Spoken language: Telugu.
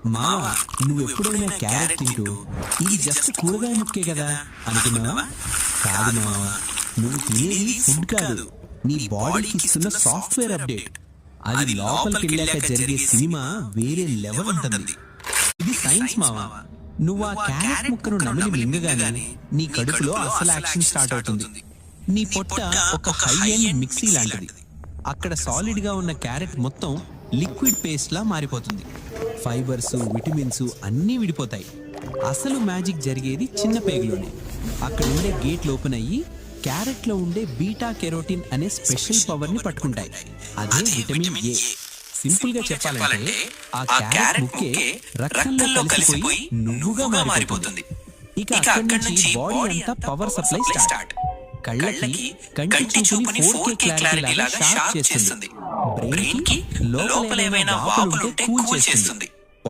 మావా, నువ్వు ఎప్పుడైనా క్యారెట్ తింటూ ఇది జస్ట్ కూరగాయ ముక్కే కదా అనుకున్నావా? కాదు మావా, నువ్వు తినేది ఫుడ్ కాదు, నీ బాడీకి ఇస్తున్న సాఫ్ట్వేర్ అప్డేట్. అది లోపలికి వెళ్ళాక జరిగే సినిమా వేరే లెవెల్ ఉంటుంది. ఇది సైన్స్ మావా. నువ్వు ఆ క్యారెట్ ముక్కను నమిలి మింగగానే నీ కడుపులో అసలు యాక్షన్ స్టార్ట్ అవుతుంది. నీ పొట్ట ఒక హై ఎండ్ మిక్సీ లాంటిది. అక్కడ సాలిడ్ గా ఉన్న క్యారెట్ మొత్తం లిక్విడ్ పేస్ట్ లా మారిపోతుంది. ఫైబర్స్, విటమిన్స్ అన్నీ విడిపోతాయి. అసలు మ్యాజిక్ జరిగేది చిన్న పేగులోనే. అక్కడ ఉండే గేట్లు ఓపెన్ అయ్యి క్యారెట్ లో ఉండే బీటా కెరోటిన్ అనే స్పెషల్ పవర్ ని పట్టుకుంటాయి. అదే విటమిన్ ఏ. సింపుల్ గా చెప్పాలంటే ఆ క్యారెట్ ముక్కే రక్తంలో కలిసిపోయి నువ్వుగా మారిపోతుంది. ఇక అక్కడి నుంచి బాడీ అంతా పవర్ సప్లై స్టార్ట్. కళ్ళకి కంటి చూపుని 4K క్లారిటీ లాగా షార్ప్ చేస్తుంది. బ్రెయిన్ కి లోపల ఏమైనా వాపులుంటే కూల్ చేస్తుంది.